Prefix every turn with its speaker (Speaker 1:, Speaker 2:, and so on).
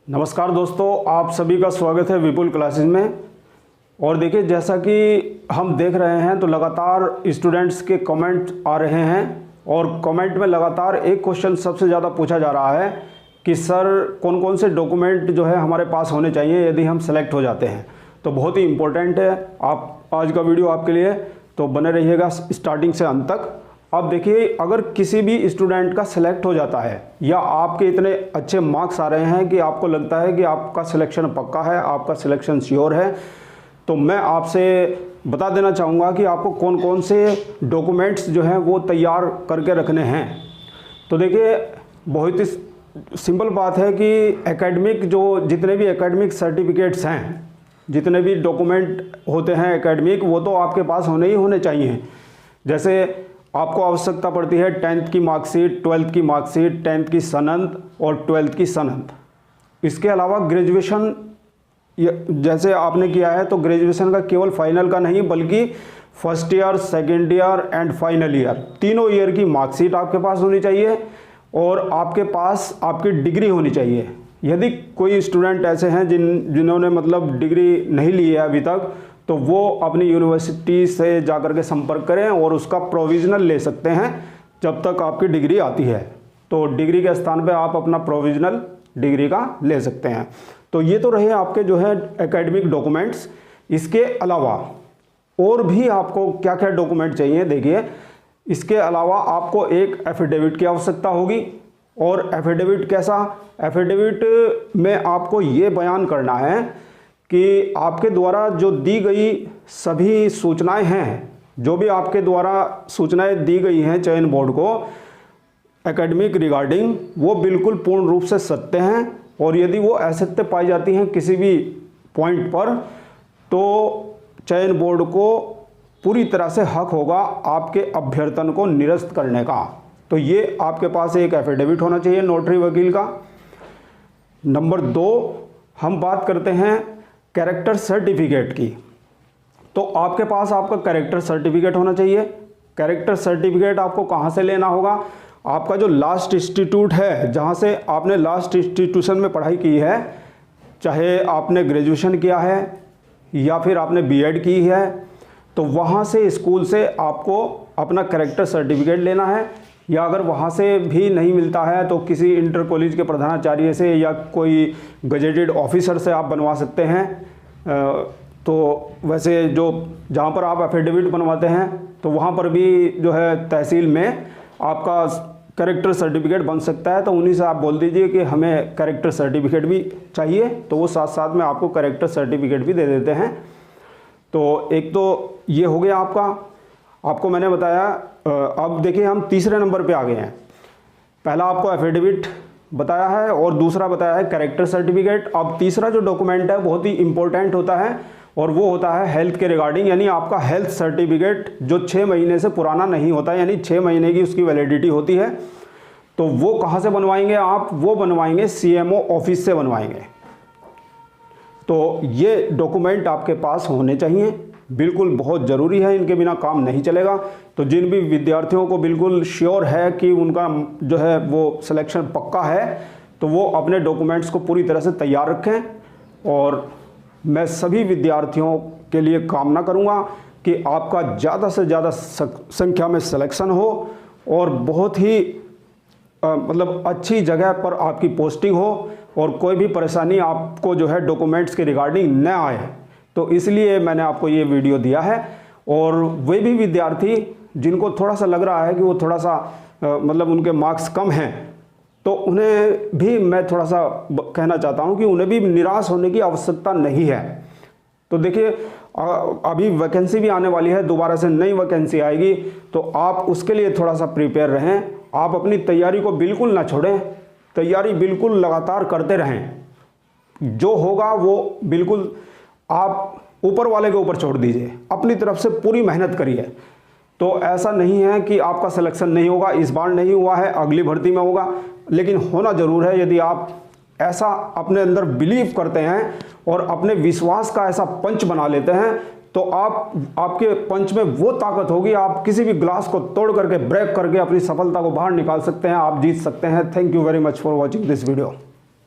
Speaker 1: नमस्कार दोस्तों, आप सभी का स्वागत है विपुल क्लासेस में। और देखिए, जैसा कि हम देख रहे हैं तो लगातार स्टूडेंट्स के कमेंट आ रहे हैं और कमेंट में लगातार एक क्वेश्चन सबसे ज़्यादा पूछा जा रहा है कि सर कौन कौन से डॉक्यूमेंट जो है हमारे पास होने चाहिए यदि हम सेलेक्ट हो जाते हैं। तो बहुत ही इम्पोर्टेंट है आप आज का वीडियो आपके लिए, तो बने रहिएगा स्टार्टिंग से अंत तक। अब देखिए, अगर किसी भी स्टूडेंट का सिलेक्ट हो जाता है या आपके इतने अच्छे मार्क्स आ रहे हैं कि आपको लगता है कि आपका सिलेक्शन पक्का है, आपका सिलेक्शन श्योर है, तो मैं आपसे बता देना चाहूँगा कि आपको कौन कौन से डॉक्यूमेंट्स जो हैं वो तैयार करके रखने हैं। तो देखिए, बहुत ही सिंपल बात है कि एकेडमिक जितने भी एकेडमिक सर्टिफिकेट्स हैं, जितने भी डॉक्यूमेंट होते हैं एकेडमिक, वो तो आपके पास होने ही होने चाहिए। जैसे आपको आवश्यकता पड़ती है 10th की मार्कशीट, 12th की मार्कशीट, 10th की सनद और 12th की सनद। इसके अलावा ग्रेजुएशन जैसे आपने किया है तो ग्रेजुएशन का केवल फाइनल का नहीं बल्कि first year, second year and final year, तीनों ईयर की मार्कशीट आपके पास होनी चाहिए और आपके पास आपकी डिग्री होनी चाहिए। यदि कोई स्टूडेंट ऐसे हैं जिन्होंने मतलब डिग्री नहीं ली है अभी तक, तो वो अपनी यूनिवर्सिटी से जाकर के संपर्क करें और उसका प्रोविज़नल ले सकते हैं जब तक आपकी डिग्री आती है। तो डिग्री के स्थान पे आप अपना प्रोविज़नल डिग्री का ले सकते हैं। तो ये तो रहे आपके जो है एकेडमिक डॉक्यूमेंट्स। इसके अलावा और भी आपको क्या क्या डॉक्यूमेंट चाहिए, देखिए, इसके अलावा आपको एक एफिडेविट की आवश्यकता होगी। और एफिडेविट कैसा? एफिडेविट में आपको ये बयान करना है कि आपके द्वारा जो दी गई सभी सूचनाएं हैं, जो भी आपके द्वारा सूचनाएं दी गई हैं चयन बोर्ड को एकेडमिक रिगार्डिंग, वो बिल्कुल पूर्ण रूप से सत्य हैं। और यदि वो असत्य पाई जाती हैं किसी भी पॉइंट पर, तो चयन बोर्ड को पूरी तरह से हक होगा आपके अभ्यर्थन को निरस्त करने का। तो ये आपके पास एक एफिडेविट होना चाहिए नोटरी वकील का। नंबर 2, हम बात करते हैं कैरेक्टर सर्टिफिकेट की। तो आपके पास आपका कैरेक्टर सर्टिफिकेट होना चाहिए। कैरेक्टर सर्टिफिकेट आपको कहाँ से लेना होगा? आपका जो लास्ट इंस्टीट्यूट है, जहाँ से आपने लास्ट इंस्टीट्यूशन में पढ़ाई की है, चाहे आपने ग्रेजुएशन किया है या फिर आपने बीएड की है, तो वहाँ से स्कूल से आपको अपना कैरेक्टर सर्टिफिकेट लेना है। या अगर वहाँ से भी नहीं मिलता है तो किसी इंटर कॉलेज के प्रधानाचार्य से या कोई गजेटेड ऑफिसर से आप बनवा सकते हैं। तो वैसे जहाँ पर आप एफिडेविट बनवाते हैं तो वहाँ पर भी जो है तहसील में आपका कैरेक्टर सर्टिफिकेट बन सकता है। तो उन्हीं से आप बोल दीजिए कि हमें कैरेक्टर सर्टिफिकेट भी चाहिए, तो वो साथ साथ में आपको कैरेक्टर सर्टिफिकेट भी दे देते हैं। तो एक तो ये हो गया आपको मैंने बताया। अब देखिए, हम तीसरे नंबर पे आ गए हैं। पहला आपको एफिडेविट बताया है और दूसरा बताया है कैरेक्टर सर्टिफिकेट। अब तीसरा जो डॉक्यूमेंट है बहुत ही इंपॉर्टेंट होता है और वो होता है हेल्थ के रिगार्डिंग, यानी आपका हेल्थ सर्टिफिकेट जो 6 महीने से पुराना नहीं होता, यानी 6 महीने की उसकी वैलिडिटी होती है। तो वो कहाँ से बनवाएंगे आप? वो बनवाएंगे सीएमओ ऑफिस से बनवाएंगे। तो ये डॉक्यूमेंट आपके पास होने चाहिए, बिल्कुल बहुत ज़रूरी है, इनके बिना काम नहीं चलेगा। तो जिन भी विद्यार्थियों को बिल्कुल श्योर है कि उनका जो है वो सिलेक्शन पक्का है, तो वो अपने डॉक्यूमेंट्स को पूरी तरह से तैयार रखें। और मैं सभी विद्यार्थियों के लिए कामना करूंगा कि आपका ज़्यादा से ज़्यादा संख्या में सिलेक्शन हो और बहुत ही मतलब अच्छी जगह पर आपकी पोस्टिंग हो और कोई भी परेशानी आपको जो है डॉक्यूमेंट्स के रिगार्डिंग न आए। तो इसलिए मैंने आपको ये वीडियो दिया है। और वे भी विद्यार्थी जिनको थोड़ा सा लग रहा है कि वो थोड़ा सा मतलब उनके मार्क्स कम हैं, तो उन्हें भी मैं थोड़ा सा कहना चाहता हूँ कि उन्हें भी निराश होने की आवश्यकता नहीं है। तो देखिए, अभी वैकेंसी भी आने वाली है, दोबारा से नई वैकेंसी आएगी, तो आप उसके लिए थोड़ा सा प्रिपेयर रहें। आप अपनी तैयारी को बिल्कुल ना छोड़ें, तैयारी बिल्कुल लगातार करते रहें। जो होगा वो बिल्कुल आप ऊपर वाले के ऊपर छोड़ दीजिए, अपनी तरफ से पूरी मेहनत करिए। तो ऐसा नहीं है कि आपका सिलेक्शन नहीं होगा, इस बार नहीं हुआ है, अगली भर्ती में होगा, लेकिन होना जरूर है। यदि आप ऐसा अपने अंदर बिलीव करते हैं और अपने विश्वास का ऐसा पंच बना लेते हैं, तो आपके पंच में वो ताकत होगी, आप किसी भी ग्लास को तोड़ करके, ब्रेक करके अपनी सफलता को बाहर निकाल सकते हैं, आप जीत सकते हैं। Thank you very much for watching this video.